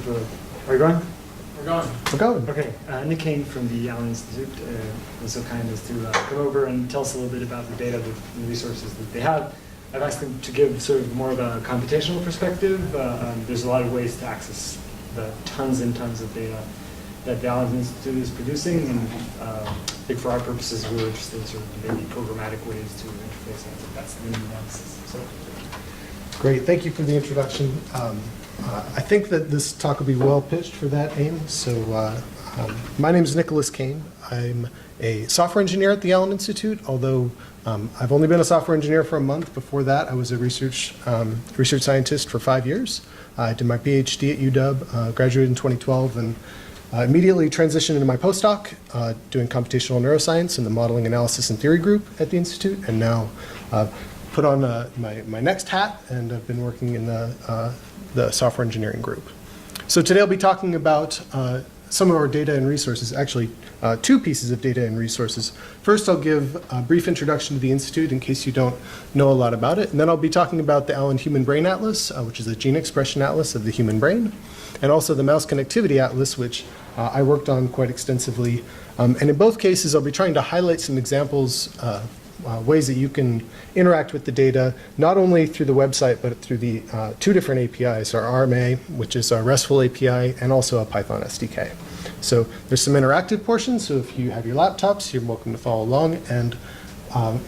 Are you going? We're going. We're going. Okay. Nick Cain from the Allen Institute was so kind as to come over and tell us a little bit about the data, the resources that they have. I've asked them to give sort of more of a computational perspective. There's a lot of ways to access the tons and tons of data that the Allen Institute is producing, and I think for our purposes, we're interested in sort of maybe programmatic ways to interface it. That's the main analysis. So. Great, thank you for the introduction. I think that this talk will be well pitched for that aim. So my name is Nicolas Cain. I'm a software engineer at the Allen Institute, although I've only been a software engineer for a month. Before that, I was a research scientist for 5 years. I did my PhD at UW, graduated in 2012, and immediately transitioned into my postdoc, doing computational neuroscience in the modeling analysis and theory group at the Institute, and now put on my next hat, and I've been working in the software engineering group. So today I'll be talking about some of our data and resources, actually two pieces of data and resources. First, I'll give a brief introduction to the Institute in case you don't know a lot about it, and then I'll be talking about the Allen Human Brain Atlas, which is a gene expression atlas of the human brain, and also the Mouse Connectivity Atlas, which I worked on quite extensively. And in both cases, I'll be trying to highlight some examples, ways that you can interact with the data, not only through the website, but through the two different APIs, our RMA, which is our RESTful API, and also a Python SDK. So there's some interactive portions, so if you have your laptops, you're welcome to follow along. And I'd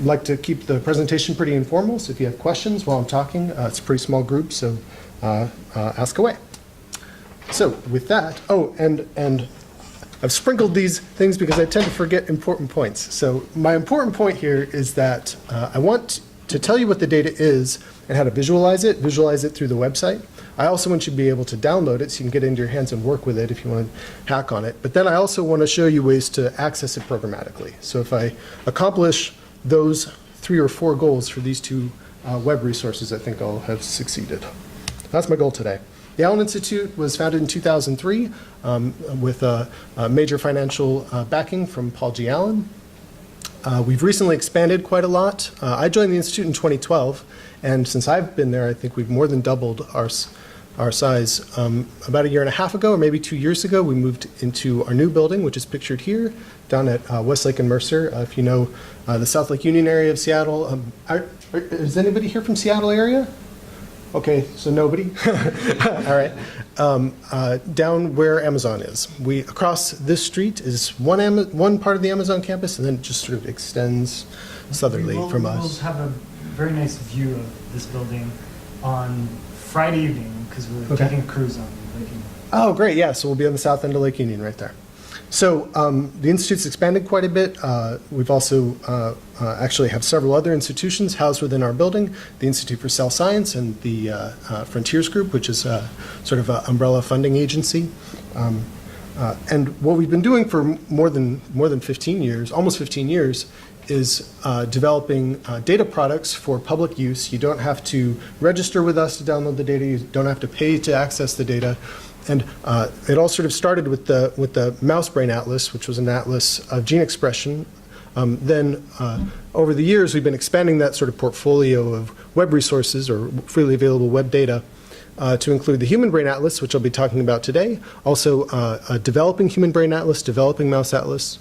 like to keep the presentation pretty informal, so if you have questions while I'm talking, it's a pretty small group, so ask away. So with that, oh, and I've sprinkled these things because I tend to forget important points. So my important point here is that I want to tell you what the data is and how to visualize it through the website. I also want you to be able to download it so you can get it into your hands and work with it if you want to hack on it. But then I also want to show you ways to access it programmatically. So if I accomplish those 3 or 4 goals for these two web resources, I think I'll have succeeded. That's my goal today. The Allen Institute was founded in 2003 with a major financial backing from Paul G. Allen. We've recently expanded quite a lot. I joined the Institute in 2012, and since I've been there, I think we've more than doubled our size. About a year and a half ago, or maybe 2 years ago, we moved into our new building, which is pictured here, down at Westlake and Mercer. If you know the South Lake Union area of Seattle. Is anybody here from Seattle area? Okay, so nobody. All right. Down where Amazon is. Across this street is one part of the Amazon campus, and then it just sort of extends southerly from us. We'll have a very nice view of this building on Friday evening because we're taking a cruise on Lake Union. Oh, great. Yeah, so we'll be on the south end of Lake Union right there. So the Institute's expanded quite a bit. We've also actually have several other institutions housed within our building, the Institute for Cell Science and the Frontiers Group, which is sort of an umbrella funding agency. And what we've been doing for more than 15 years, almost 15 years, is developing data products for public use. You don't have to register with us to download the data. You don't have to pay to access the data. And it all sort of started with the Mouse Brain Atlas, which was an atlas of gene expression. Then over the years, we've been expanding that sort of portfolio of web resources or freely available web data to include the Human Brain Atlas, which I'll be talking about today. Also, developing Human Brain Atlas, developing Mouse Atlas,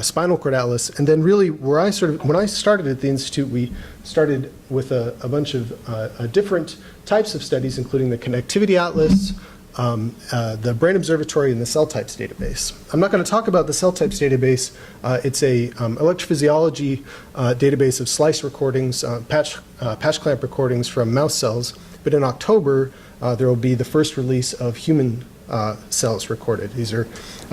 Spinal Cord Atlas, and then really when I started at the Institute, we started with a bunch of different types of studies, including the Connectivity Atlas, the Brain Observatory, and the Cell Types database. I'm not going to talk about the Cell Types database. It's a electrophysiology database of slice recordings, patch clamp recordings from mouse cells. But in October, there will be the first release of human cells recorded. These are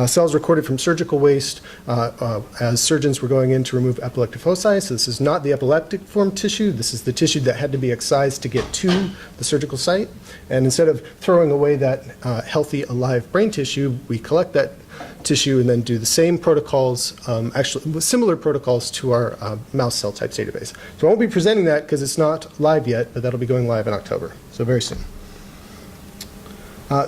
cells recorded from surgical waste as surgeons were going in to remove epileptic foci. So this is not the epileptic form tissue. This is the tissue that had to be excised to get to the surgical site. And instead of throwing away that healthy, alive brain tissue, we collect that tissue and then do the same protocols, actually with similar protocols to our mouse cell types database. So I won't be presenting that because it's not live yet, but that'll be going live in October, so very soon.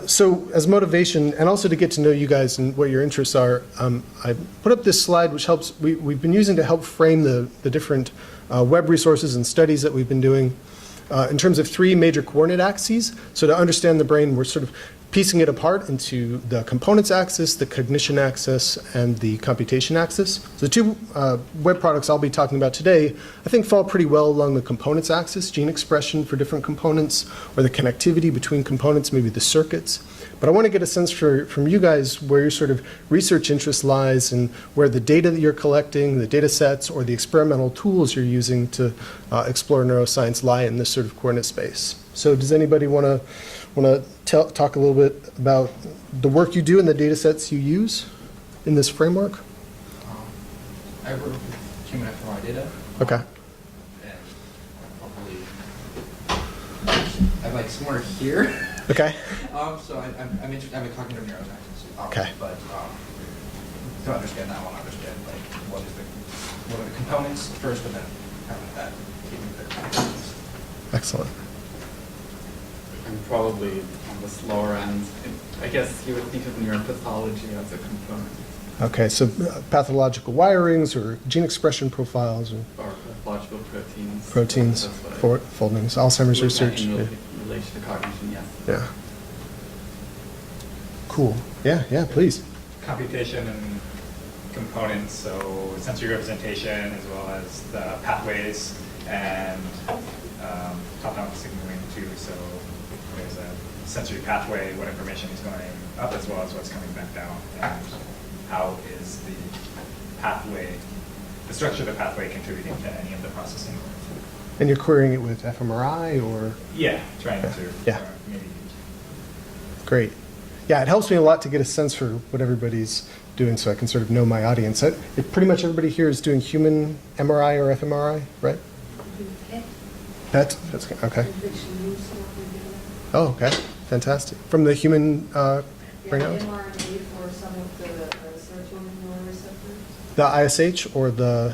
So as motivation, and also to get to know you guys and what your interests are, I put up this slide which helps, we've been using to help frame the different web resources and studies that we've been doing in terms of 3 major coordinate axes. So to understand the brain, we're sort of piecing it apart into the components axis, the cognition axis, and the computation axis. So the two web products I'll be talking about today, I think, fall pretty well along the components axis, gene expression for different components, or the connectivity between components, maybe the circuits. But I want to get a sense from you guys where your sort of research interest lies and where the data that you're collecting, the data sets, or the experimental tools you're using to explore neuroscience lie in this sort of coordinate space. So does anybody want to talk a little bit about the work you do and the data sets you use in this framework? I work with human fMRI data. Okay. And probably I'm like somewhere here. Okay. So I'm interested. I'm a cognitive neuroscientist. Okay. But to understand that, I want to understand like what are the components first, and then have that keeping the components. Excellent. I'm probably on the slower end. I guess you would think of neuropathology as a component. Okay, so pathological wirings or gene expression profiles or Or pathological proteins. proteins, That's what I foldings, Alzheimer's looked at research. in Yeah. relation to cognition, yes. Yeah. Cool. Yeah, please. Computation and components, so sensory representation as well as the pathways and top-down signaling too. So there's a sensory pathway, what information is going up as well as what's coming back down, and how is the pathway, the structure of the pathway contributing to any of the processing. And you're querying it with fMRI or? Yeah, trying to Yeah. maybe. Great. Yeah, it helps me a lot to get a sense for what everybody's doing so I can sort of know my audience. Pretty much everybody here is doing human MRI or fMRI, right? That's okay. Oh, okay. Fantastic. From the human brain Yeah, out? mRNA for some of the serotonin neuroreceptors, The ISH or the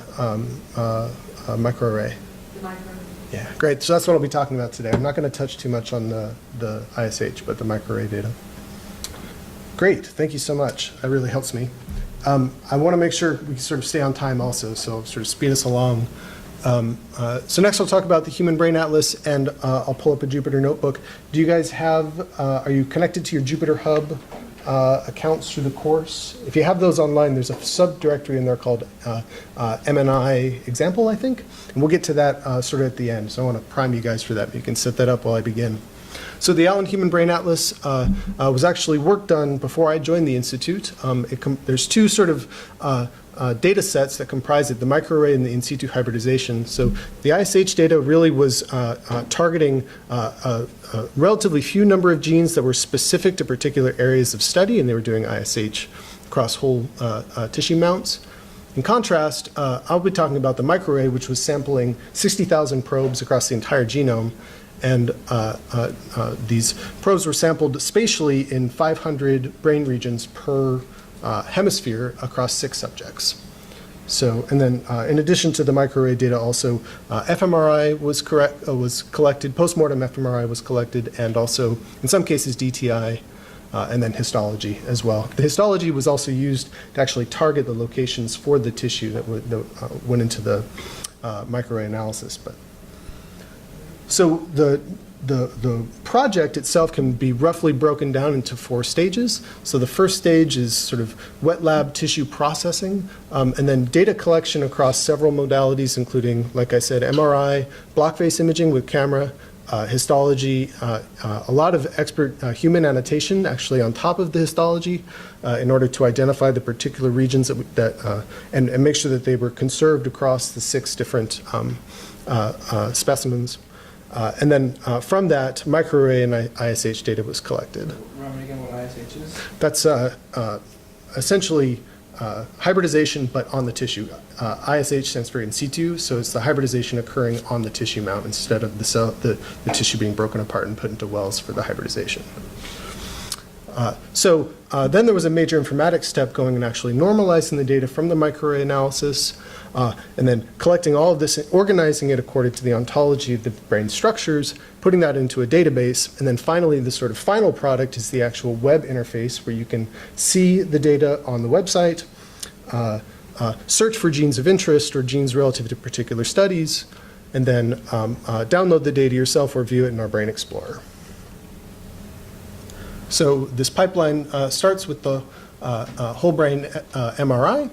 microarray? the micro. Yeah, great. So that's what I'll be talking about today. I'm not going to touch too much on the ISH, but the microarray data. Great. Thank you so much. That really helps me. I want to make sure we can sort of stay on time also, so I'll sort of speed us along. So next I'll talk about the Human Brain Atlas, and I'll pull up a Jupyter Notebook. Do you guys have, are you connected to your Jupyter Hub accounts through the course? If you have those online, there's a subdirectory in there called MNI example, I think. And we'll get to that sort of at the end. So I want to prime you guys for that. You can set that up while I begin. So the Allen Human Brain Atlas was actually work done before I joined the Institute. There's two sort of data sets that comprise it, the microarray and the in situ hybridization. So the ISH data really was targeting a relatively few number of genes that were specific to particular areas of study, and they were doing ISH across whole tissue mounts. In contrast, I'll be talking about the microarray, which was sampling 60,000 probes across the entire genome. And these probes were sampled spatially in 500 brain regions per hemisphere across 6 subjects. So, and then in addition to the microarray data, also fMRI was collected, postmortem fMRI was collected, and also in some cases DTI, and then histology as well. The histology was also used to actually target the locations for the tissue that went into the microarray analysis. So the project itself can be roughly broken down into 4 stages. So the first stage is sort of wet lab tissue processing, and then data collection across several modalities, including, like I said, MRI, block face imaging with camera, histology, a lot of expert human annotation actually on top of the histology in order to identify the particular regions and make sure that they were conserved across the 6 different specimens. And then from that, microarray and ISH data was collected. Remember again what ISH is? That's essentially hybridization, but on the tissue. ISH stands for in situ, so it's the hybridization occurring on the tissue mount instead of the tissue being broken apart and put into wells for the hybridization. So then there was a major informatics step going and actually normalizing the data from the microarray analysis, and then collecting all of this and organizing it according to the ontology of the brain structures, putting that into a database, and then finally the sort of final product is the actual web interface where you can see the data on the website, search for genes of interest or genes relative to particular studies, and then download the data yourself or view it in our Brain Explorer. So this pipeline starts with the whole brain MRI.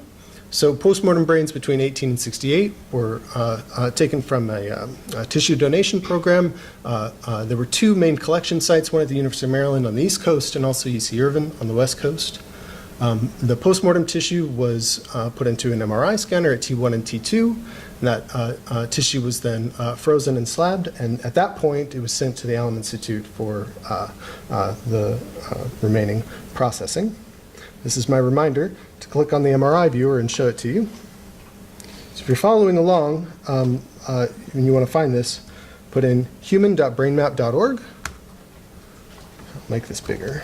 So postmortem brains between 18 and 68 were taken from a tissue donation program. There were 2 main collection sites, one at the University of Maryland on the East Coast and also UC Irvine on the West Coast. The postmortem tissue was put into an MRI scanner at T1 and T2, and that tissue was then frozen and slabbed, and at that point it was sent to the Allen Institute for the remaining processing. This is my reminder to click on the MRI viewer and show it to you. So if you're following along and you want to find this, put in human.brainmap.org. I'll make this bigger.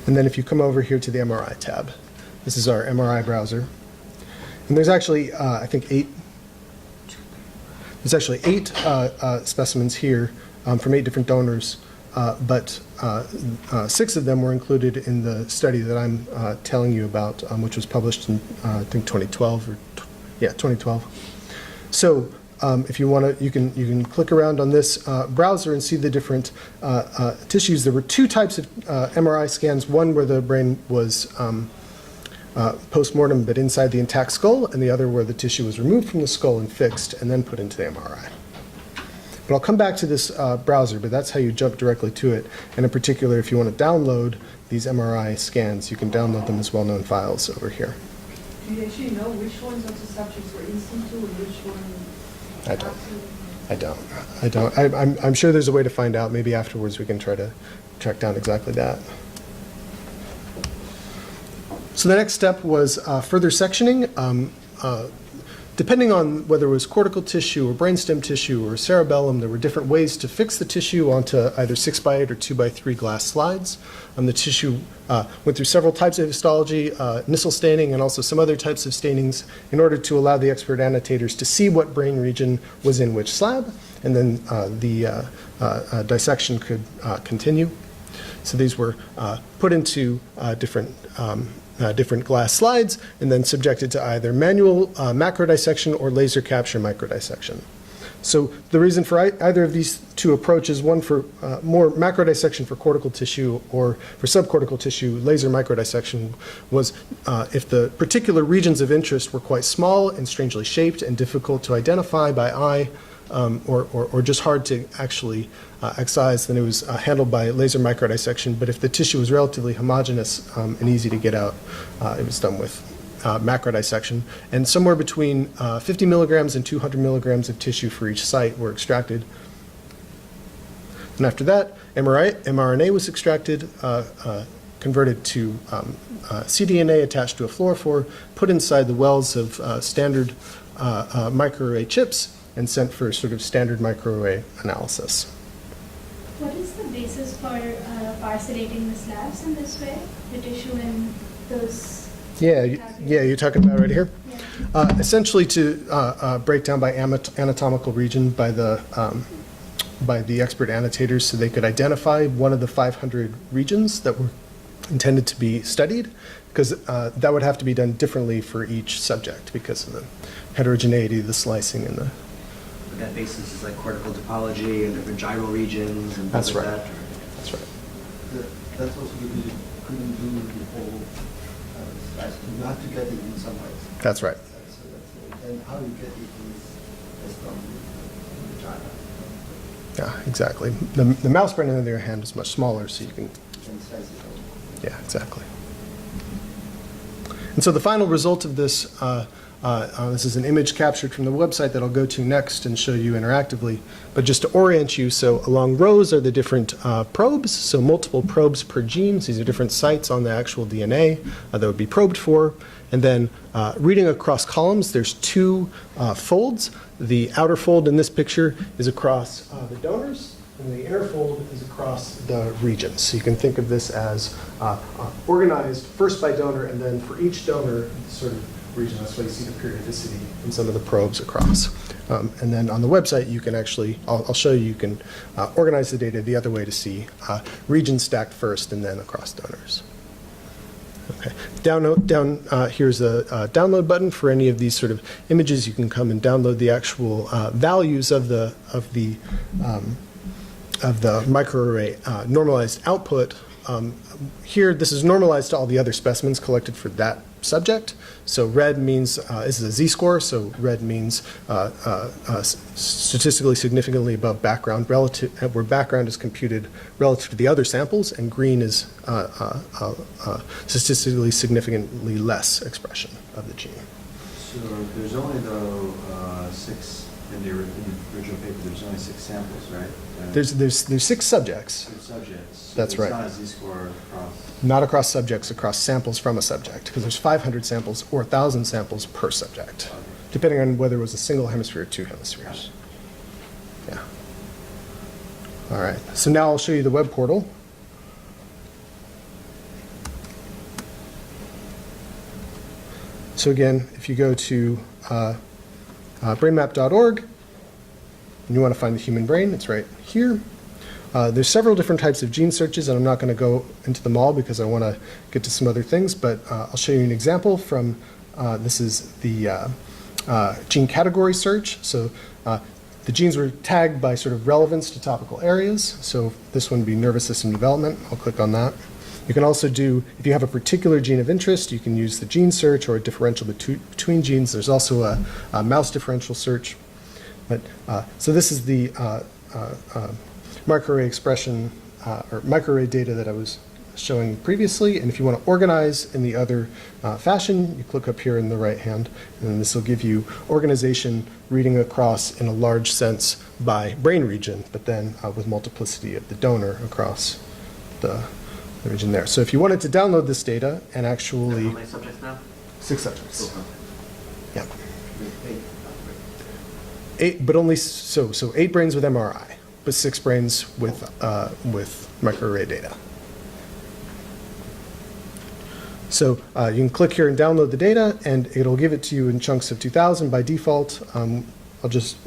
And then if you come over here to the MRI tab, this is our MRI browser. And there's actually, I think, 8 specimens here from 8 different donors, but 6 of them were included in the study that I'm telling you about, which was published in, I think, 2012 or 2012. So if you want to, you can click around on this browser and see the different tissues. There were 2 types of MRI scans. One where the brain was post-mortem but inside the intact skull, and the other where the tissue was removed from the skull and fixed and then put into the MRI. But I'll come back to this browser, but that's how you jump directly to it. And in particular, if you want to download these MRI scans, you can download them as well-known files over here. Do you actually know which ones of the subjects were in situ and which one? I don't. I'm sure there's a way to find out. Maybe afterwards we can try to track down exactly that. So the next step was further sectioning. Depending on whether it was cortical tissue or brainstem tissue or cerebellum, there were different ways to fix the tissue onto either 6x8 or 2x3 glass slides. The tissue went through several types of histology, Nissl staining, and also some other types of stainings in order to allow the expert annotators to see what brain region was in which slab, and then the dissection could continue. So these were put into different glass slides and then subjected to either manual macro dissection or laser capture micro dissection. So the reason for either of these 2 approaches, one for more macro dissection for cortical tissue or for subcortical tissue, laser micro dissection, was if the particular regions of interest were quite small and strangely shaped and difficult to identify by eye, or just hard to actually excise, then it was handled by laser microdissection. But if the tissue was relatively homogeneous and easy to get out, it was done with macrodissection. And somewhere between 50 milligrams and 200 milligrams of tissue for each site were extracted. And after that, mRNA was extracted, converted to cDNA attached to a fluorophore, put inside the wells of standard microarray chips, and sent for sort of standard microarray analysis. What is the basis for parcellating the slabs in this way, the tissue and those? Yeah, you're talking about right here? Yeah. Essentially to break down by anatomical region by the expert annotators so they could identify one of the 500 regions that were intended to be studied, because that would have to be done differently for each subject because of the heterogeneity of the slicing and the... But that basis is like cortical topology and different gyral regions and That's things like right. that? That's right. That's also because you couldn't do the whole slice. You have to get it in some ways. That's right. So that's it. And how you get it is from the gyra. Yeah, exactly. The mouse brain, on the other hand, is much smaller, so you can... And slice it out. Yeah, exactly. And so the final result of this, this is an image captured from the website that I'll go to next and show you interactively. But just to orient you, so along rows are the different probes, so multiple probes per gene. So these are different sites on the actual DNA that would be probed for. And then reading across columns, there's 2 folds. The outer fold in this picture is across the donors, and the inner fold is across the regions. So you can think of this as organized first by donor, and then for each donor, sort of region. That's why you see the periodicity in some of the probes across. And then on the website, you can actually, I'll show you, you can organize the data the other way to see regions stacked first and then across donors. Okay. Here's a download button for any of these sort of images. You can come and download the actual values of the microarray normalized output, here this is normalized to all the other specimens collected for that subject. So red means, this is a z-score, so red means statistically significantly above background, where background is computed relative to the other samples, and green is statistically significantly less expression of the gene. So there's only though 6 in the original paper. There's only 6 samples, right? There's 6 subjects. 6 subjects. So That's right. It's not a z-score across. Not across subjects, across samples from a subject, because there's 500 samples or 1,000 samples per subject, depending on whether it was a single hemisphere or 2 hemispheres. Yeah. All right. So now I'll show you the web portal. So again, if you go to brainmap.org, and you want to find the human brain, it's right here. There's several different types of gene searches, and I'm not going to go into them all because I want to get to some other things, but I'll show you an example from, this is the gene category search. So the genes were tagged by sort of relevance to topical areas. So this one would be nervous system development. I'll click on that. You can also do, if you have a particular gene of interest, you can use the gene search or a differential between genes. There's also a mouse differential search. But, so this is the microarray expression or microarray data that I was showing previously. And if you want to organize in the other fashion, you click up here in the right hand, and then this will give you organization reading across in a large sense by brain region, but then with multiplicity of the donor across the region there. So if you wanted to download this data and actually... How many subjects now? 6 subjects. Oh, Yeah. 8. 8, but only, so 8 brains with MRI, but 6 brains with microarray data. So you can click here and download the data, and it'll give it to you in chunks of 2,000 by default. I'll just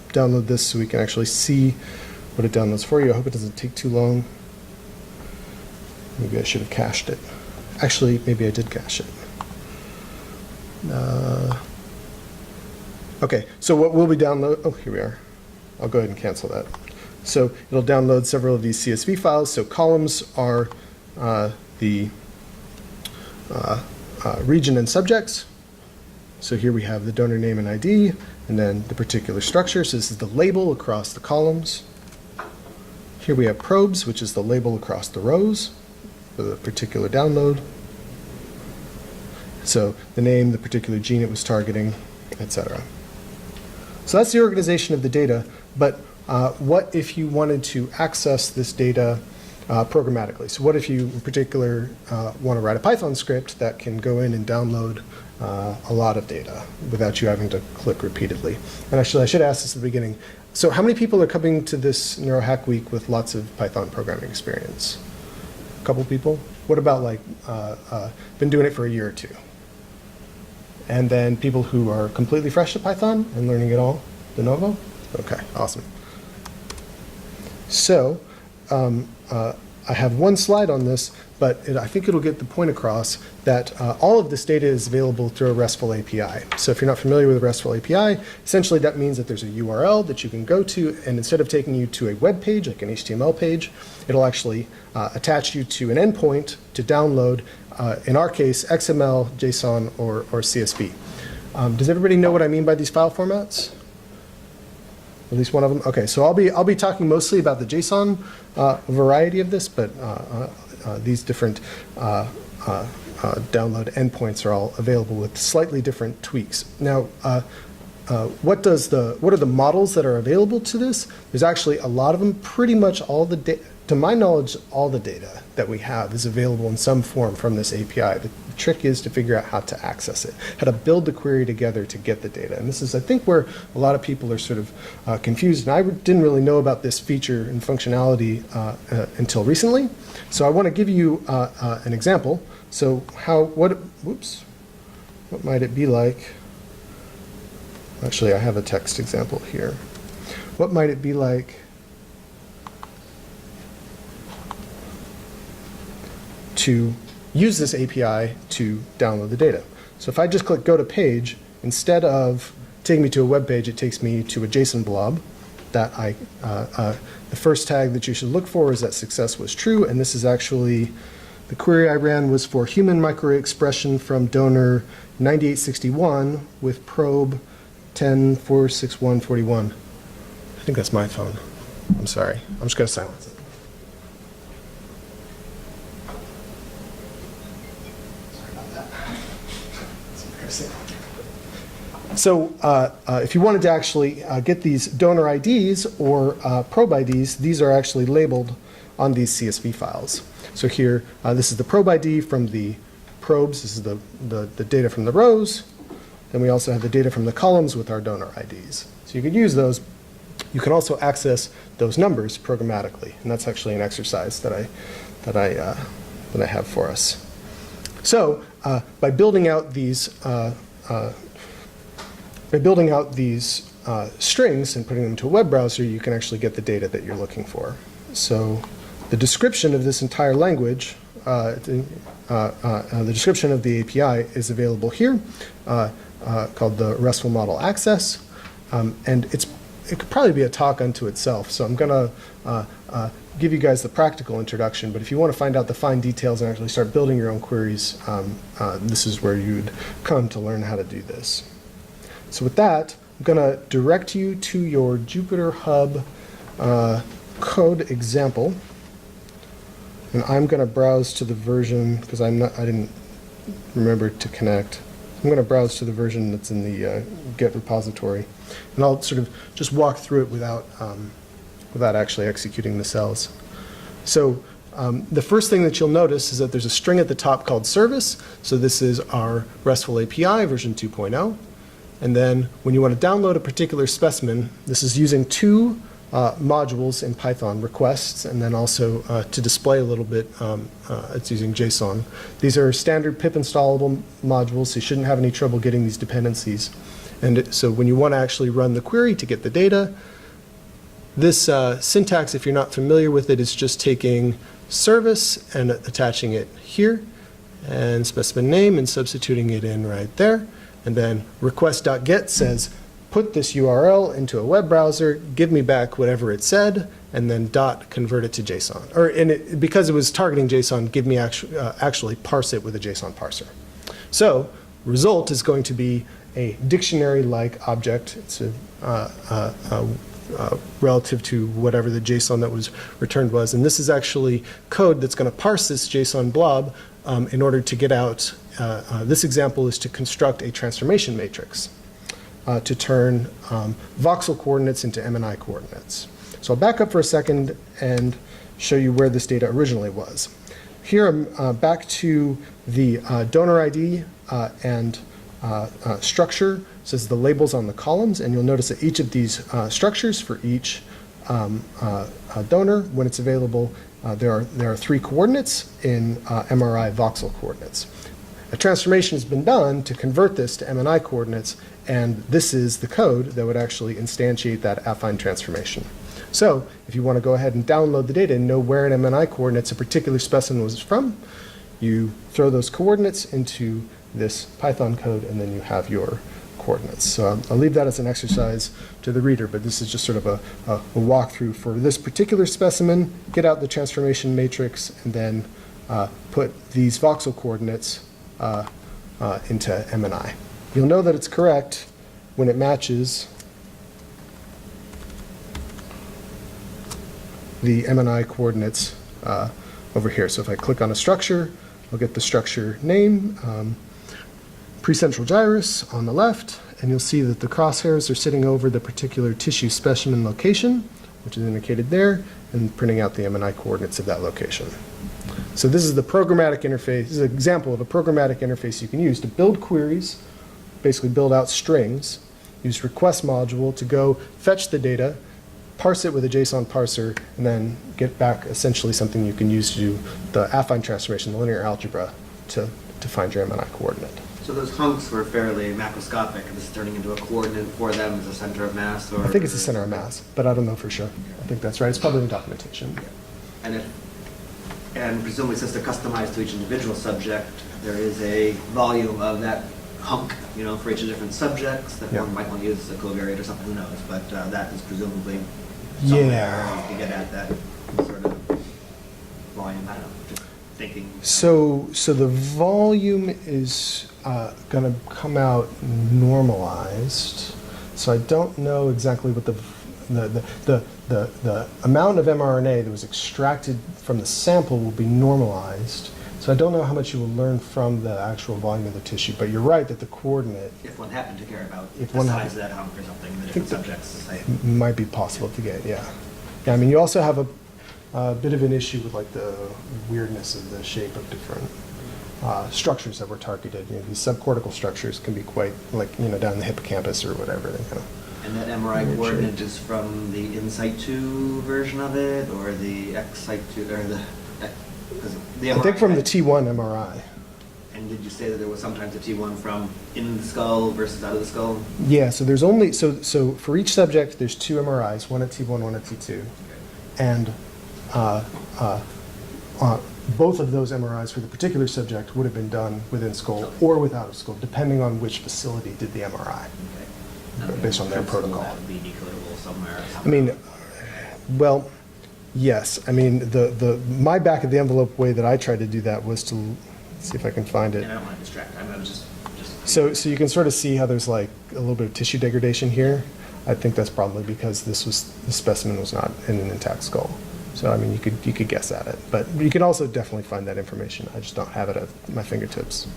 download this so we can actually see what it downloads for you. I hope it doesn't take too long. Maybe I should have cached it. Actually, maybe I did cache it. Okay, so what will we download? Oh, here we are. I'll go ahead and cancel that. So it'll download several of these CSV files. So columns are the region and subjects. So here we have the donor name and ID, and then the particular structure. So this is the label across the columns. Here we have probes, which is the label across the rows for the particular download. So the name, the particular gene it was targeting, etc. So that's the organization of the data, but what if you wanted to access this data programmatically? So what if you, in particular, want to write a Python script that can go in and download a lot of data without you having to click repeatedly? And actually, I should ask this at the beginning. So how many people are coming to this Neurohack Week with lots of Python programming experience? A couple people? What about like, been doing it for a year or 2? And then people who are completely fresh to Python and learning it all de novo? Okay, awesome. So I have one slide on this, but I think it'll get the point across that all of this data is available through a RESTful API. So if you're not familiar with a RESTful API, essentially that means that there's a URL that you can go to, and instead of taking you to a web page, like an HTML page, it'll actually attach you to an endpoint to download, in our case, XML, JSON, or CSV. Does everybody know what I mean by these file formats? At least one of them? Okay, so I'll be talking mostly about the JSON variety of this, but these different download endpoints are all available with slightly different tweaks. Now, what are the models that are available to this? There's actually a lot of them. Pretty much all the data, to my knowledge, all the data that we have is available in some form from this API. The trick is to figure out how to access it, how to build the query together to get the data. And this is, I think, where a lot of people are sort of confused. And I didn't really know about this feature and functionality until recently. So I want to give you an example. So what might it be like? Actually, I have a text example here. What might it be like to use this API to download the data? So if I just click Go to Page, instead of taking me to a web page, it takes me to a JSON blob. that the first tag that you should look for is that success was true, and this is actually, the query I ran was for human microexpression from donor 9861 with probe 1046141. I think that's my phone. I'm sorry. I'm just going to silence it. Sorry about that. So if you wanted to actually get these donor IDs or probe IDs, these are actually labeled on these CSV files. So here, this is the probe ID from the probes. This is the data from the rows. Then we also have the data from the columns with our donor IDs. So you could use those. You can also access those numbers programmatically, and that's actually an exercise that I have for us. So by building out these strings and putting them into a web browser, you can actually get the data that you're looking for. So the description of this entire language, the description of the API is available here, called the RESTful Model Access, and it could probably be a talk unto itself. So I'm going to give you guys the practical introduction, but if you want to find out the fine details and actually start building your own queries, this is where you'd come to learn how to do this. So with that, I'm going to direct you to your Jupyter Hub code example, and I'm going to browse to the version, because I didn't remember to connect. I'm going to browse to the version that's in the Git repository, and I'll sort of just walk through it without actually executing the cells. So the first thing that you'll notice is that there's a string at the top called service. So this is our RESTful API version 2.0. And then when you want to download a particular specimen, this is using two modules in Python, requests, and then also to display a little bit, it's using JSON. These are standard pip installable modules, so you shouldn't have any trouble getting these dependencies. And so when you want to actually run the query to get the data, this syntax, if you're not familiar with it, is just taking service and attaching it here, and specimen name and substituting it in right there. And then request.get says, put this URL into a web browser, give me back whatever it said, and then dot convert it to JSON. Or because it was targeting JSON, give me actually parse it with a JSON parser. So result is going to be a dictionary-like object. It's relative to whatever the JSON that was returned was. And this is actually code that's going to parse this JSON blob in order to get out. This example is to construct a transformation matrix to turn voxel coordinates into MNI coordinates. So I'll back up for a second and show you where this data originally was. Here I'm back to the donor ID and structure. It says the labels on the columns, and you'll notice that each of these structures for each donor, when it's available, there are 3 coordinates in MRI voxel coordinates. A transformation has been done to convert this to MNI coordinates, and this is the code that would actually instantiate that affine transformation. So if you want to go ahead and download the data and know where in MNI coordinates a particular specimen was from, you throw those coordinates into this Python code, and then you have your coordinates. So I'll leave that as an exercise to the reader, but this is just sort of a walkthrough for this particular specimen, get out the transformation matrix, and then put these voxel coordinates into MNI. You'll know that it's correct when it matches the MNI coordinates over here. So if I click on a structure, I'll get the structure name, precentral gyrus on the left, and you'll see that the crosshairs are sitting over the particular tissue specimen location, which is indicated there, and printing out the MNI coordinates of that location. So this is the programmatic interface. This is an example of a programmatic interface you can use to build queries, basically build out strings, use request module to go fetch the data, parse it with a JSON parser, and then get back essentially something you can use to do the affine transformation, the linear algebra, to find your MNI coordinate. So those hunks were fairly macroscopic, and this is turning into a coordinate for them as a center of mass? Or I think it's the center of mass, but I don't know for sure. I think that's right. It's probably in documentation. And presumably, since they're customized to each individual subject, there is a volume of that hunk, for each of the different subjects that Yeah. one might want to use as a covariate or something, who knows? But that is presumably Yeah. somewhere you can get at that sort of volume. I don't know, just thinking. So the volume is going to come out normalized. So I don't know exactly what the amount of mRNA that was extracted from the sample will be normalized. So I don't know how much you will learn from the actual volume of the tissue, but you're right that the coordinate If one happened to care about If the one size had- of that hunk or something, the I different think subjects. Say. might be possible to get, yeah. Yeah, I mean, you also have a bit of an issue with like the weirdness of the shape of different structures that were targeted. These subcortical structures can be quite, like, down in the hippocampus or whatever. They kind of. And that MRI Weird coordinate shape. is from the InSight2 version of it, or the XSight2, or the... Because the I think from the MRI T1 MRI. And did you say that there was sometimes a T1 from in the skull versus out of the skull? Yeah, so there's only, so for each subject, there's 2 MRIs, one at T1, one at T2. And both of those MRIs for the particular subject would have been done within skull or without of skull, depending on which facility did the MRI. Okay. Based on their protocol. That would be decodable somewhere. I mean, well, yes. I mean, my back of the envelope way that I tried to do that was to see if I can find it. And I don't want to distract. I'm just... So you can sort of see how there's like a little bit of tissue degradation here. I think that's probably because the specimen was not in an intact skull. So I mean, you could guess at it, but you can also definitely find that information. I just don't have it at my fingertips.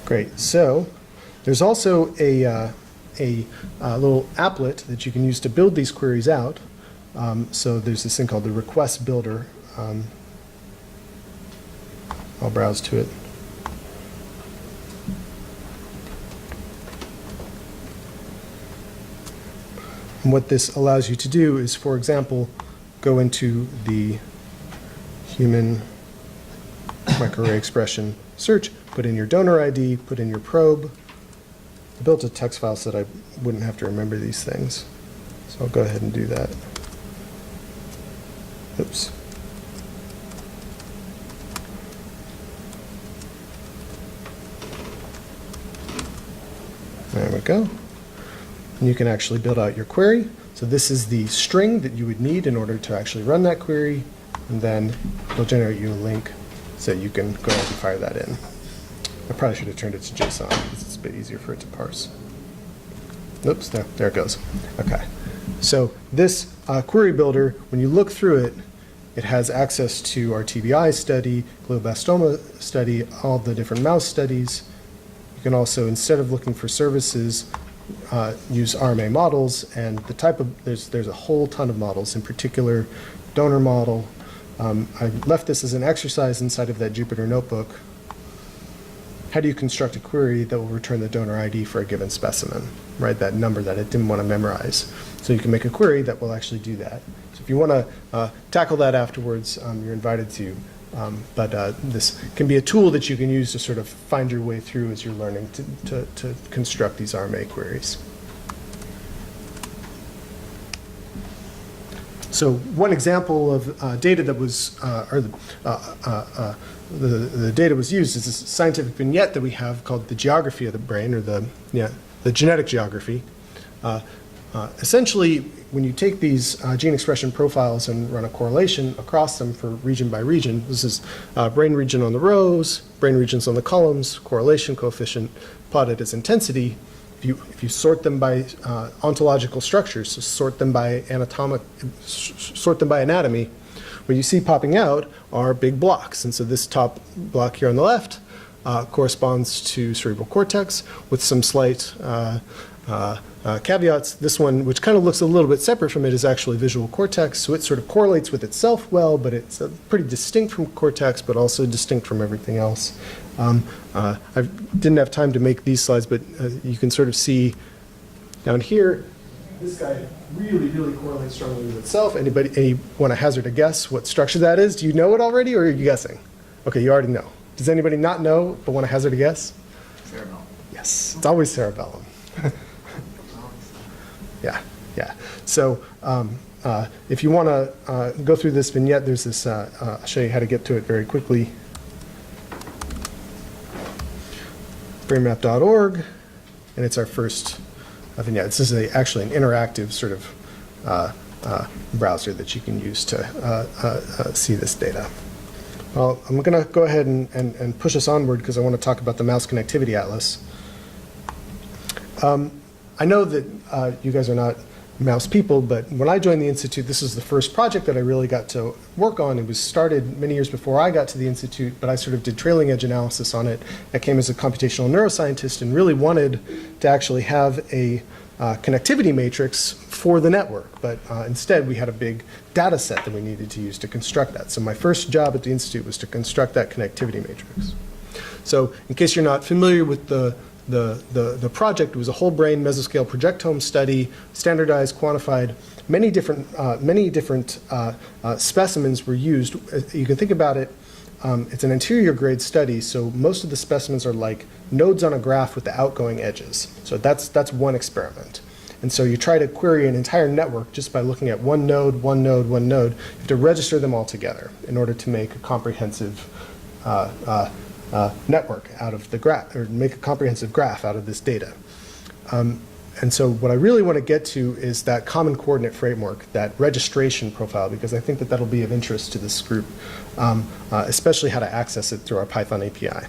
Great. So there's also a little applet that you can use to build these queries out. So there's this thing called the request builder. I'll browse to it. And what this allows you to do is, for example, go into the human microarray expression search, put in your donor ID, put in your probe. I built a text file so that I wouldn't have to remember these things. So I'll go ahead and do that. Oops. There we go. And you can actually build out your query. So this is the string that you would need in order to actually run that query, and then it'll generate you a link so you can go ahead and fire that in. I probably should have turned it to JSON because it's a bit easier for it to parse. Oops, there it goes. Okay. So this query builder, when you look through it, it has access to our TBI study, glioblastoma study, all the different mouse studies. You can also, instead of looking for services, use RMA models, and the type of, there's a whole ton of models, in particular donor model. I left this as an exercise inside of that Jupyter notebook. How do you construct a query that will return the donor ID for a given specimen, right? That number that it didn't want to memorize. So you can make a query that will actually do that. So if you want to tackle that afterwards, you're invited to. But this can be a tool that you can use to sort of find your way through as you're learning to construct these RMA queries. So one example of data that was, the data was used is this scientific vignette that we have called the geography of the brain, or the genetic geography. Essentially, when you take these gene expression profiles and run a correlation across them for region by region, this is brain region on the rows, brain regions on the columns, correlation coefficient plotted as intensity. If you sort them by ontological structures, so sort them by anatomy, what you see popping out are big blocks. And so this top block here on the left corresponds to cerebral cortex with some slight caveats. This one, which kind of looks a little bit separate from it, is actually visual cortex. So it sort of correlates with itself well, but it's pretty distinct from cortex, but also distinct from everything else. I didn't have time to make these slides, but you can sort of see down here, this guy really, really correlates strongly with itself. Any want to hazard a guess what structure that is? Do you know it already, or are you guessing? Okay, you already know. Does anybody not know, but want to hazard a guess? Cerebellum. Yes, it's always cerebellum. Yeah. So if you want to go through this vignette, there's this, I'll show you how to get to it very quickly. brainmap.org, and it's our first vignette. This is actually an interactive sort of browser that you can use to see this data. Well, I'm going to go ahead and push us onward because I want to talk about the Mouse Connectivity Atlas. I know that you guys are not mouse people, but when I joined the Institute, this is the first project that I really got to work on. It was started many years before I got to the Institute, but I sort of did trailing edge analysis on it. I came as a computational neuroscientist and really wanted to actually have a connectivity matrix for the network, but instead we had a big data set that we needed to use to construct that. So my first job at the Institute was to construct that connectivity matrix. So in case you're not familiar with the project, it was a whole brain mesoscale projectome study, standardized, quantified. Many different specimens were used. You can think about it, it's an anterior grade study, so most of the specimens are like nodes on a graph with the outgoing edges. So that's one experiment. And so you try to query an entire network just by looking at one node, one node, one node. You have to register them all together in order to make a comprehensive network out of the graph, or make a comprehensive graph out of this data. And so what I really want to get to is that common coordinate framework, that registration profile, because I think that that'll be of interest to this group, especially how to access it through our Python API.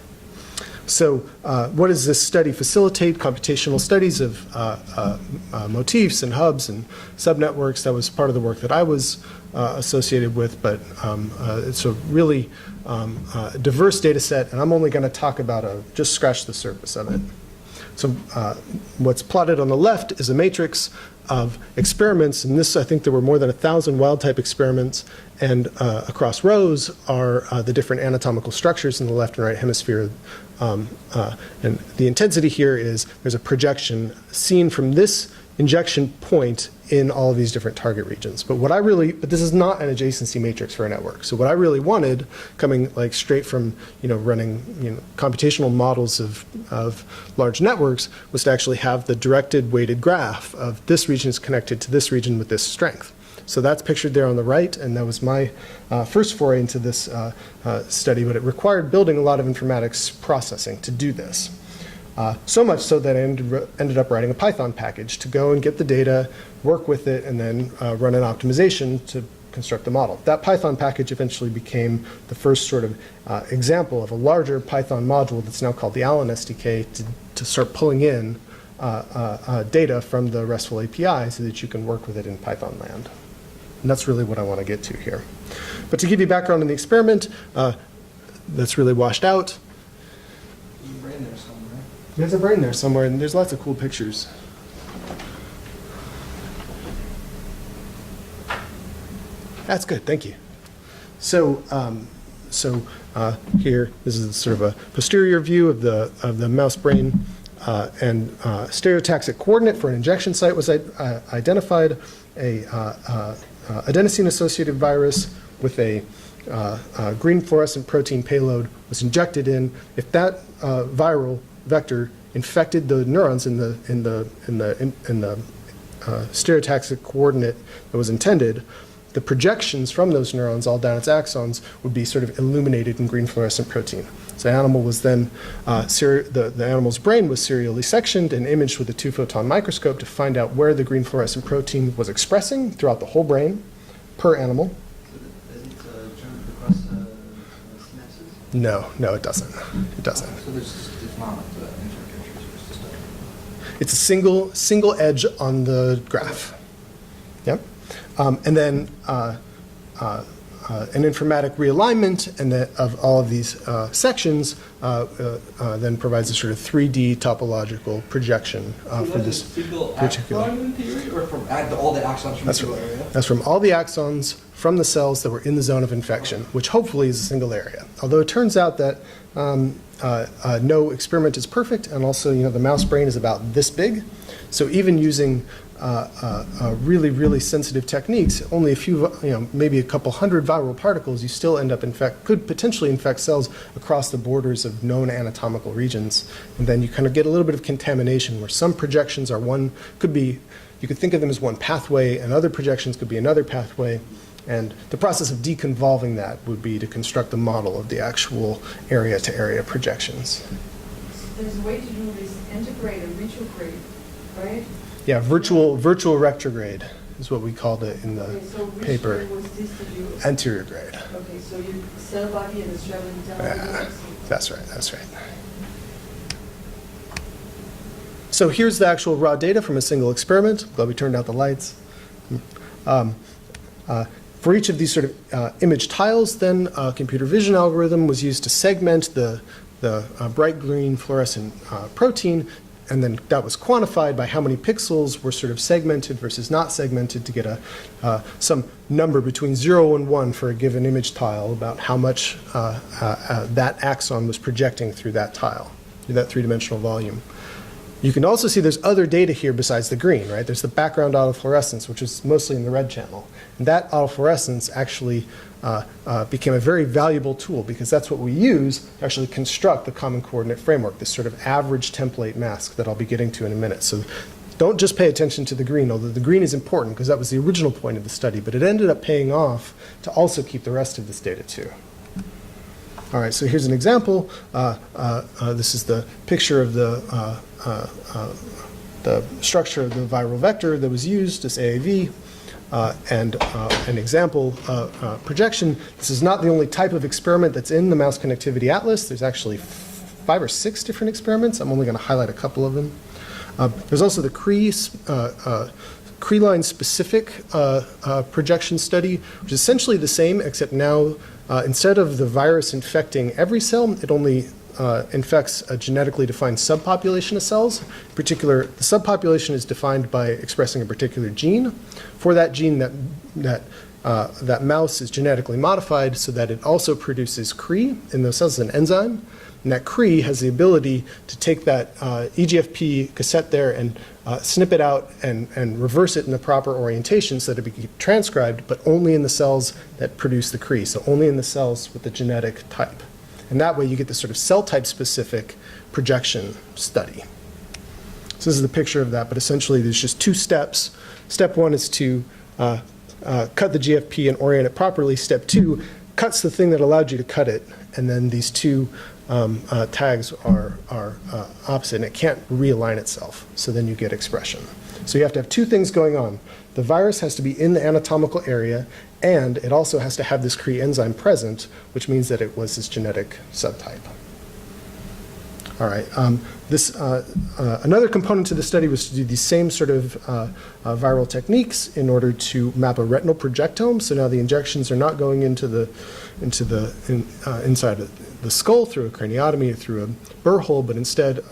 So what does this study facilitate? Computational studies of motifs and hubs and subnetworks. That was part of the work that I was associated with, but it's a really diverse data set, and I'm only going to talk about just scratch the surface of it. So what's plotted on the left is a matrix of experiments, and this, I think there were more than 1,000 wild-type experiments, and across rows are the different anatomical structures in the left and right hemisphere. And the intensity here is there's a projection seen from this injection point in all of these different target regions. But this is not an adjacency matrix for a network. So what I really wanted, coming like straight from running computational models of large networks, was to actually have the directed weighted graph of this region is connected to this region with this strength. So that's pictured there on the right, and that was my first foray into this study, but it required building a lot of informatics processing to do this. So much so that I ended up writing a Python package to go and get the data, work with it, and then run an optimization to construct the model. That Python package eventually became the first sort of example of a larger Python module that's now called the Allen SDK to start pulling in data from the RESTful API so that you can work with it in Python land. And that's really what I want to get to here. But to give you background on the experiment, that's really washed out. There's a brain there somewhere, and there's lots of cool pictures. That's good, thank you. So, here, this is sort of a posterior view of the mouse brain, and stereotaxic coordinate for an injection site was identified. A adenosine-associated virus with a green fluorescent protein payload was injected in. If that viral vector infected the neurons in the stereotaxic coordinate that was intended, the projections from those neurons all down its axons would be sort of illuminated in green fluorescent protein. So the animal was then, the animal's brain was serially sectioned and imaged with a 2-photon microscope to find out where the green fluorescent protein was expressing throughout the whole brain per animal. Does it jump across synapses? No, it doesn't. It doesn't. So there's not interconnections, it's just It's a single edge on the graph. Yep. And then an informatic realignment of all of these sections then provides a sort of 3D topological projection for this particular. Axon theory, or from all the axons from the single area? That's from all the axons from the cells that were in the zone of infection, which hopefully is a single area. Although it turns out that no experiment is perfect, and also the mouse brain is about this big. So even using really sensitive techniques, only a few, maybe a couple hundred viral particles, you still end up could potentially infect cells across the borders of known anatomical regions. And then you kind of get a little bit of contamination where some projections are you could think of them as one pathway, and other projections could be another pathway. And the process of deconvolving that would be to construct a model of the actual area-to-area projections. there's a way to do this integrated retrograde, right? Yeah, virtual retrograde is what we called it in the Okay, so which paper. way was this to do? Anterior grade. Okay, so you cell body and it's traveling down the Yeah, axis. that's right, that's right. So here's the actual raw data from a single experiment. Glad we turned out the lights. For each of these sort of image tiles, then a computer vision algorithm was used to segment the bright green fluorescent protein, and then that was quantified by how many pixels were sort of segmented versus not segmented to get some number between 0 and 1 for a given image tile about how much that axon was projecting through that tile, through that three-dimensional volume. You can also see there's other data here besides the green, right? There's the background autofluorescence, which is mostly in the red channel. And that autofluorescence actually became a very valuable tool because that's what we use to actually construct the common coordinate framework, this sort of average template mask that I'll be getting to in a minute. So don't just pay attention to the green, although the green is important because that was the original point of the study, but it ended up paying off to also keep the rest of this data too. All right, so here's an example. This is the picture of the structure of the viral vector that was used as AAV, and an example projection. This is not the only type of experiment that's in the Mouse Connectivity Atlas. There's actually 5 or 6 different experiments. I'm only going to highlight a couple of them. There's also the Cree-line specific projection study, which is essentially the same, except now instead of the virus infecting every cell, it only infects a genetically defined subpopulation of cells. In particular, the subpopulation is defined by expressing a particular gene. For that gene, that mouse is genetically modified so that it also produces Cree in those cells as an enzyme. And that Cree has the ability to take that EGFP cassette there and snip it out and reverse it in the proper orientation so that it can be transcribed, but only in the cells that produce the Cree, so only in the cells with the genetic type. And that way you get this sort of cell type specific projection study. So this is the picture of that, but essentially there's just 2 steps. Step 1 is to cut the GFP and orient it properly. Step 2 cuts the thing that allowed you to cut it, and then these 2 tags are opposite, and it can't realign itself, so then you get expression. So you have to have 2 things going on. The virus has to be in the anatomical area, and it also has to have this Cree enzyme present, which means that it was this genetic subtype. All right. Another component to the study was to do the same sort of viral techniques in order to map a retinal projectome. So now the injections are not going into the inside of the skull through a craniotomy or through a burr hole, but instead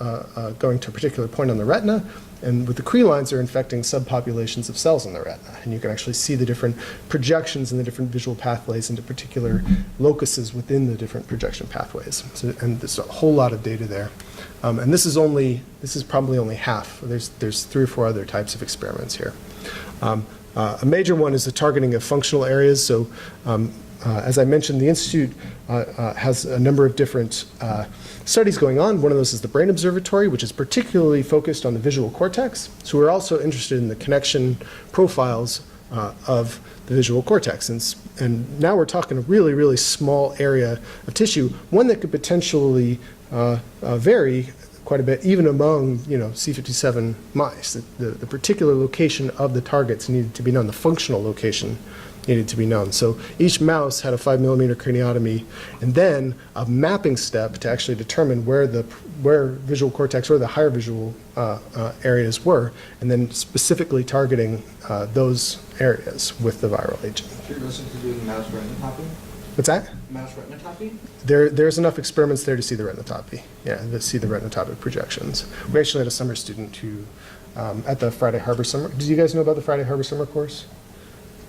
going to a particular point on the retina. And with the Cree lines, they're infecting subpopulations of cells in the retina. And you can actually see the different projections and the different visual pathways into particular locuses within the different projection pathways. So, and there's a whole lot of data there. And this is probably only half. There's 3 or 4 other types of experiments here. A major one is the targeting of functional areas. So as I mentioned, the Institute has a number of different studies going on. One of those is the Brain Observatory, which is particularly focused on the visual cortex. So we're also interested in the connection profiles of the visual cortex. And now we're talking a really, really small area of tissue, one that could potentially vary quite a bit, even among C57 mice. The particular location of the targets needed to be known, the functional location needed to be known. So each mouse had a 5mm craniotomy, and then a mapping step to actually determine where visual cortex or the higher visual areas were, and then specifically targeting those areas with the viral agent. So you're listening to doing mouse retinotopy? What's that? Mouse retinotopy? There's enough experiments there to see the retinotopy. Yeah, to see the retinotopic projections. We actually had a summer student who, at the Friday Harbor Summer, did you guys know about the Friday Harbor Summer course?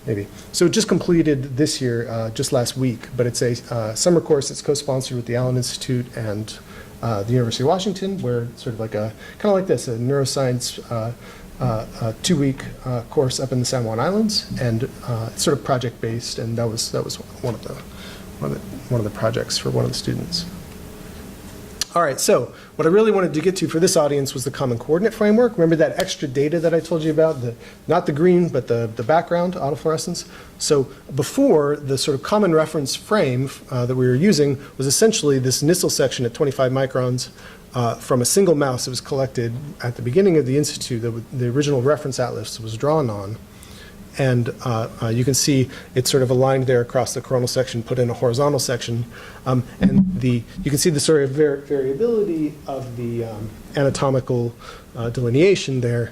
Maybe. So it just completed this year, just last week, but it's a summer course that's co-sponsored with the Allen Institute and the University of Washington, where it's sort of like kind of like this, a neuroscience 2-week course up in the San Juan Islands, and it's sort of project-based, and that was one of the projects for one of the students. All right, so what I really wanted to get to for this audience was the common coordinate framework. Remember that extra data that I told you about, not the green, but the background autofluorescence? So before, the sort of common reference frame that we were using was essentially this Nissl section at 25 microns from a single mouse that was collected at the beginning of the Institute that the original reference atlas was drawn on. And you can see it's sort of aligned there across the coronal section, put in a horizontal section. And you can see the sort of variability of the anatomical delineation there.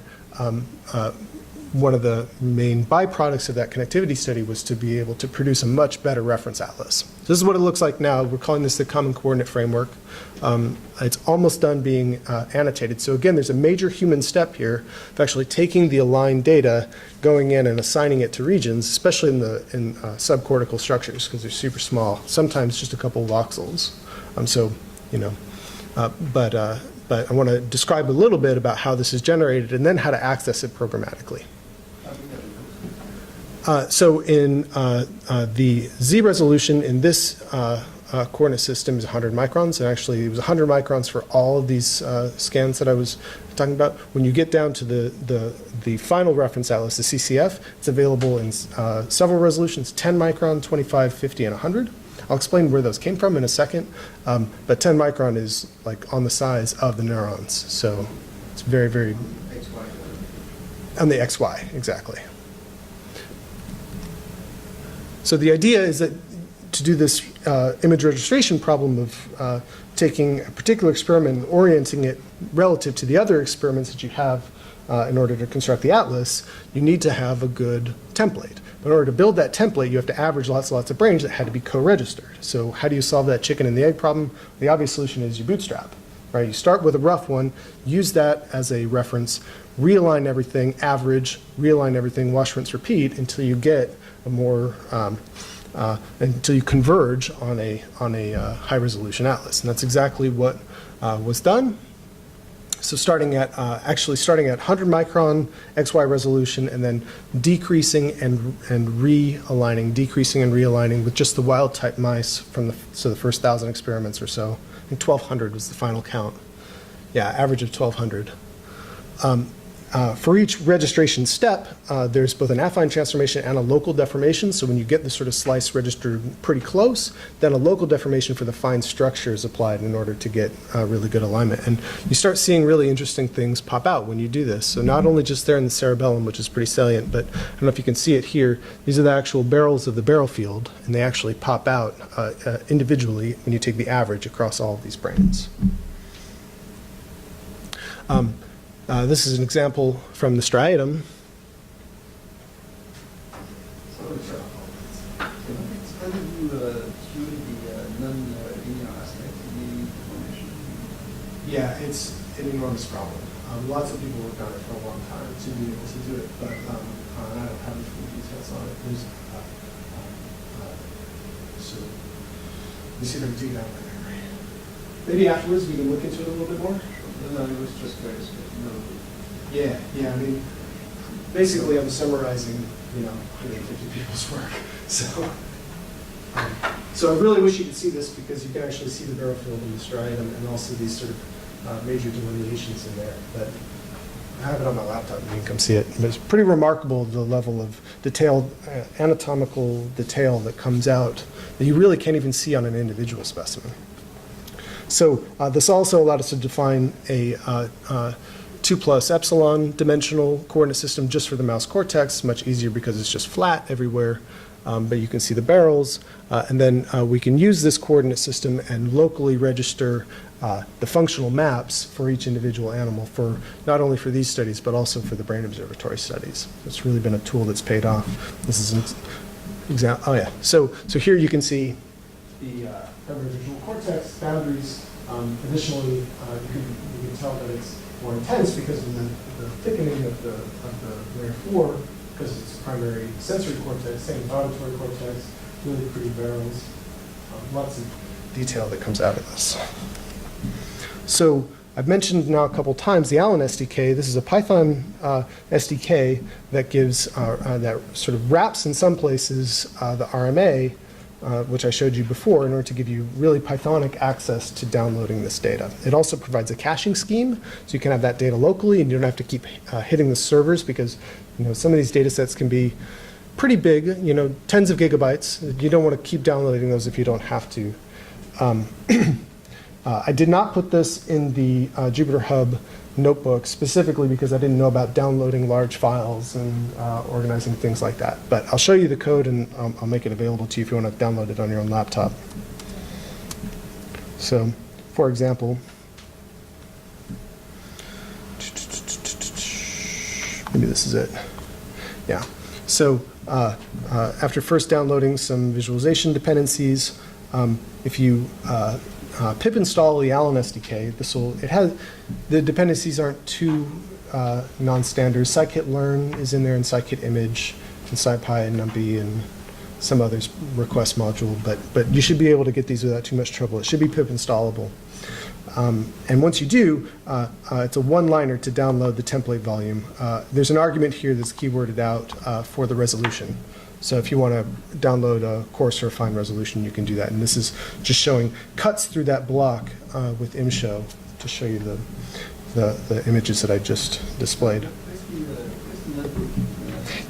One of the main byproducts of that connectivity study was to be able to produce a much better reference atlas. So this is what it looks like now. We're calling this the common coordinate framework. It's almost done being annotated. So again, there's a major human step here of actually taking the aligned data, going in and assigning it to regions, especially in subcortical structures, because they're super small, sometimes just a couple of voxels. But I want to describe a little bit about how this is generated and then how to access it programmatically. So in the Z resolution in this coordinate system is 100 microns, and actually it was 100 microns for all of these scans that I was talking about. When you get down to the final reference atlas, the CCF, it's available in several resolutions, 10 micron, 25, 50, and 100. I'll explain where those came from in a second, but 10 micron is like on the size of the neurons, so it's very, very... XY. On the XY, exactly. So the idea is that to do this image registration problem of taking a particular experiment and orienting it relative to the other experiments that you have in order to construct the atlas, you need to have a good template. But in order to build that template, you have to average lots and lots of brains that had to be co-registered. So how do you solve that chicken and the egg problem? The obvious solution is you bootstrap. Right? You start with a rough one, use that as a reference, realign everything, average, realign everything, wash, rinse, repeat until you get a more until you converge on a high resolution atlas, and that's exactly what was done. So starting at 100 micron XY resolution, and then decreasing and realigning, decreasing and realigning with just the wild type mice from the first 1,000 experiments or so. I think 1,200 was the final count. Yeah, average of 1,200. For each registration step, there's both an affine transformation and a local deformation. So when you get the sort of slice registered pretty close, then a local deformation for the fine structure is applied in order to get really good alignment. And you start seeing really interesting things pop out when you do this. So not only just there in the cerebellum, which is pretty salient, but I don't know if you can see it here. These are the actual barrels of the barrel field, and they actually pop out individually when you take the average across all of these brains. This is an example from the striatum. Sorry, sir. How do you cure the non-linear aspect of the information? Yeah, it's an enormous problem. Lots of people worked on it for a long time to be able to do it, but I don't have the full details on it. There's, so let me see if I can dig it out my memory. Maybe afterwards we can look into it a little bit more. No, it was just curious. No. Yeah. I mean, basically, I'm summarizing, 150 people's work. So I really wish you could see this because you can actually see the barrel field in the striatum and also these sort of major delineations in there. But I have it on my laptop. You can come see it. But it's pretty remarkable the level of detailed anatomical detail that comes out that you really can't even see on an individual specimen. So this also allowed us to define a 2+ epsilon dimensional coordinate system just for the mouse cortex. Much easier because it's just flat everywhere, but you can see the barrels. And then we can use this coordinate system and locally register the functional maps for each individual animal, for not only for these studies, but also for the brain observatory studies. It's really been a tool that's paid off. This is an example. Oh yeah. So here you can see the visual cortex boundaries. Additionally, you can tell that it's more intense because of the thickening of the layer 4, because it's primary sensory cortex, same auditory cortex, really pretty barrels. Lots of detail that comes out of this. So I've mentioned now a couple times the Allen SDK. This is a Python SDK that gives that sort of wraps in some places the RMA which I showed you before, in order to give you really Pythonic access to downloading this data. It also provides a caching scheme, so you can have that data locally, and you don't have to keep hitting the servers, because some of these data sets can be pretty big, tens of gigabytes. You don't want to keep downloading those if you don't have to. I did not put this in the Jupyter Hub notebook specifically because I didn't know about downloading large files and organizing things like that. But I'll show you the code, and I'll make it available to you if you want to download it on your own laptop. So, for example, maybe this is it. Yeah. So after first downloading some visualization dependencies, if you pip install the Allen SDK, the dependencies aren't too non-standard. scikit-learn is in there, and scikit-image, and scipy, and numpy, and some others request module, but you should be able to get these without too much trouble. It should be pip installable. And once you do, it's a one-liner to download the template volume. There's an argument here that's keyworded out for the resolution. So if you want to download a coarse or fine resolution, you can do that. And this is just showing cuts through that block with ImShow to show you the images that I just displayed.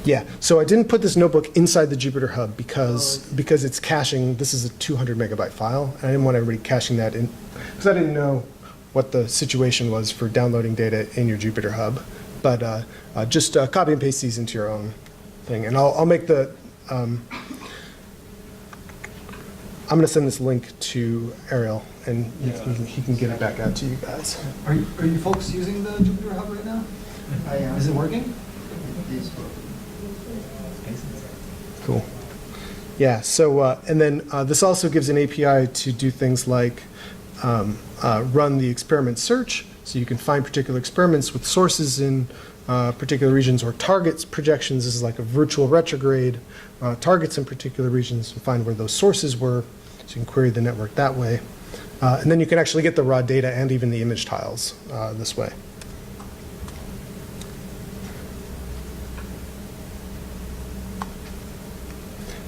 Yeah, so I didn't put this notebook inside the Jupyter Hub because it's caching. This is a 200 megabyte file, and I didn't want everybody caching that in, because I didn't know what the situation was for downloading data in your Jupyter Hub. But just copy and paste these into your own thing, and I'll make the. I'm going to send this link to Ariel, and he can get it back out to you guys. Are you folks using the Jupyter Hub right now? I am. Is it working? It is working. Cool. Yeah, so, and then this also gives an API to do things like run the experiment search, so you can find particular experiments with sources in particular regions, or targets projections. This is like a virtual retrograde, targets in particular regions, and find where those sources were, so you can query the network that way. And then you can actually get the raw data and even the image tiles this way.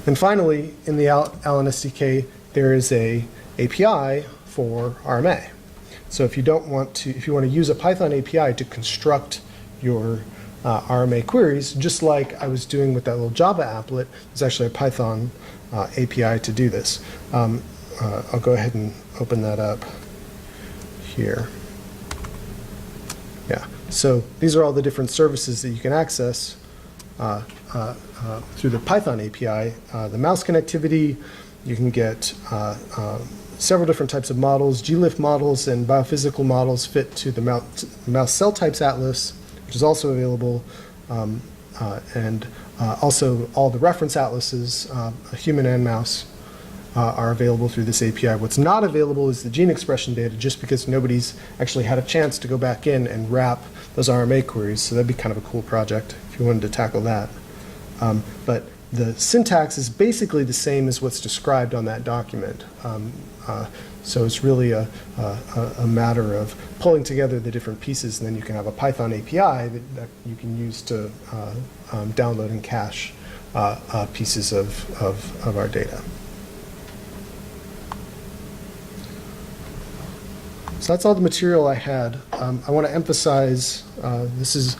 And finally, in the Allen SDK, there is a API for RMA. So if you want to use a Python API to construct your RMA queries, just like I was doing with that little Java applet, there's actually a Python API to do this. I'll go ahead and open that up here. Yeah, so these are all the different services that you can access through the Python API. The mouse connectivity, you can get several different types of models. GLIF models and biophysical models fit to the mouse cell types atlas, which is also available, and also all the reference atlases, human and mouse, are available through this API. What's not available is the gene expression data, just because nobody's actually had a chance to go back in and wrap those RMA queries, so that'd be kind of a cool project if you wanted to tackle that. But the syntax is basically the same as what's described on that document. So it's really a matter of pulling together the different pieces, and then you can have a Python API that you can use to download and cache pieces of our data. So that's all the material I had. I want to emphasize this is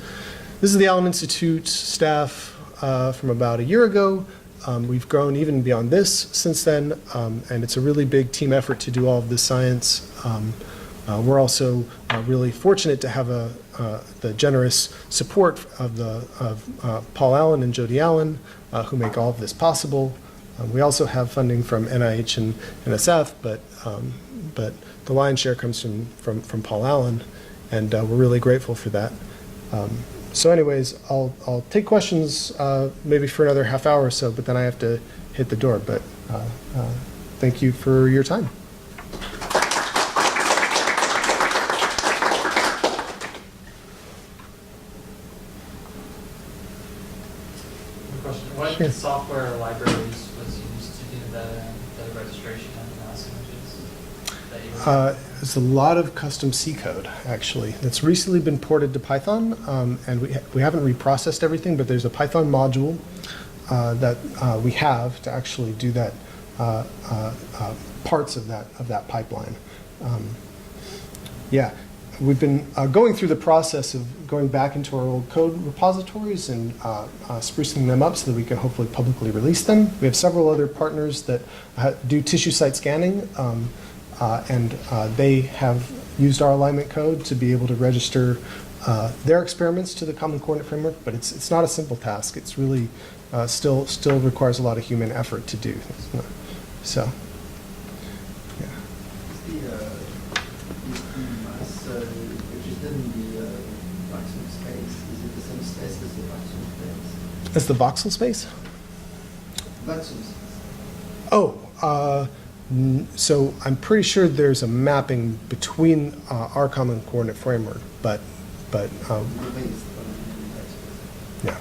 the Allen Institute staff from about a year ago. We've grown even beyond this since then, and it's a really big team effort to do all of this science. We're also really fortunate to have the generous support of Paul Allen and Jody Allen, who make all of this possible. We also have funding from NIH and NSF, but the lion's share comes from Paul Allen, and we're really grateful for that. So anyways, I'll take questions maybe for another half hour or so, but then I have to hit the door. But thank you for your time. What software or libraries was used to do the registration of the mouse images that you were There's a lot of custom C code, actually, that's recently been ported to Python, and we haven't reprocessed everything, but there's a Python module that we have to actually do that parts of that pipeline. Yeah, we've been going through the process of going back into our old code repositories and sprucing them up so that we can hopefully publicly release them. We have several other partners that do tissue site scanning, and they have used our alignment code to be able to register their experiments to the Common Coordinate Framework, but it's not a simple task. It's really still requires a lot of human effort to do. So, yeah. Is the mass registered in the voxel space? Is it the same space as the voxel space? As the voxel space? Voxel space. Oh, so I'm pretty sure there's a mapping between our Common Coordinate Framework, but yeah.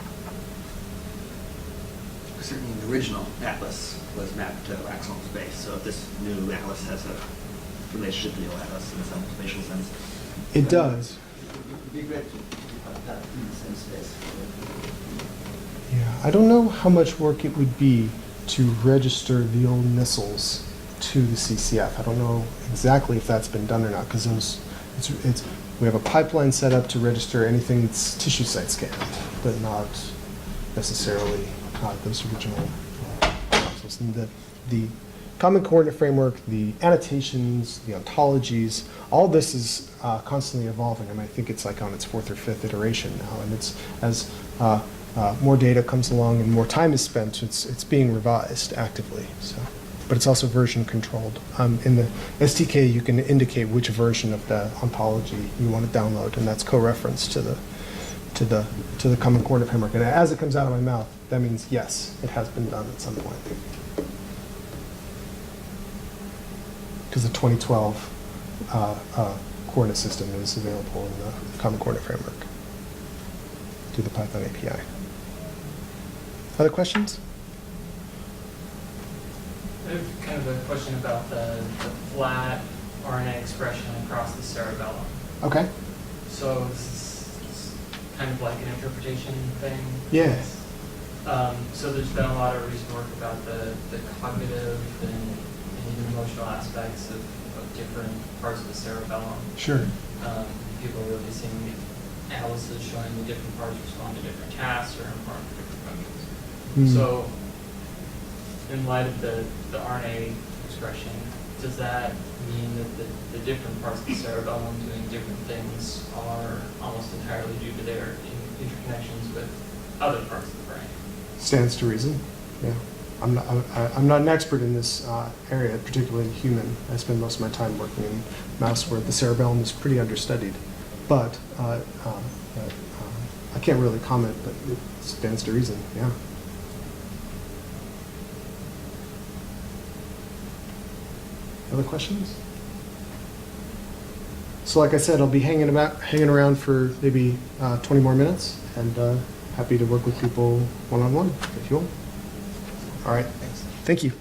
Certainly the original atlas was mapped to axonal space, so if this new atlas has a relationship to the old atlas in some spatial sense. It does. It would be great to have that in the same space. Yeah, I don't know how much work it would be to register the old missiles to the CCF. I don't know exactly if that's been done or not, because we have a pipeline set up to register anything that's tissue site scanned, but not necessarily those original voxels. And the Common Coordinate Framework, the annotations, the ontologies, all this is constantly evolving. I mean, I think it's like on its 4th or 5th iteration now, and it's as more data comes along and more time is spent, it's being revised actively. So, but it's also version controlled. In the SDK, you can indicate which version of the ontology you want to download, and that's co-referenced to the Common Coordinate Framework. And as it comes out of my mouth, that means yes, it has been done at some point. Because the 2012 coordinate system is available in the Common Coordinate Framework through the Python API. Other questions? I have kind of a question about the flat RNA expression across the cerebellum. Okay. So it's kind of like an interpretation thing. Yes. So there's been a lot of recent work about the cognitive and even emotional aspects of different parts of the cerebellum. Sure. People are releasing atlases showing the different parts respond to different tasks or perform different functions. So in light of the RNA expression, does that mean that the different parts of the cerebellum doing different things are almost entirely due to their interconnections with other parts of the brain? Stands to reason. Yeah. I'm not an expert in this area, particularly in human. I spend most of my time working in mouse where the cerebellum is pretty understudied. But I can't really comment, but it stands to reason, yeah. Other questions? So like I said, I'll be hanging around for maybe 20 more minutes, and happy to work with people one-on-one if you want. All right. Thank you.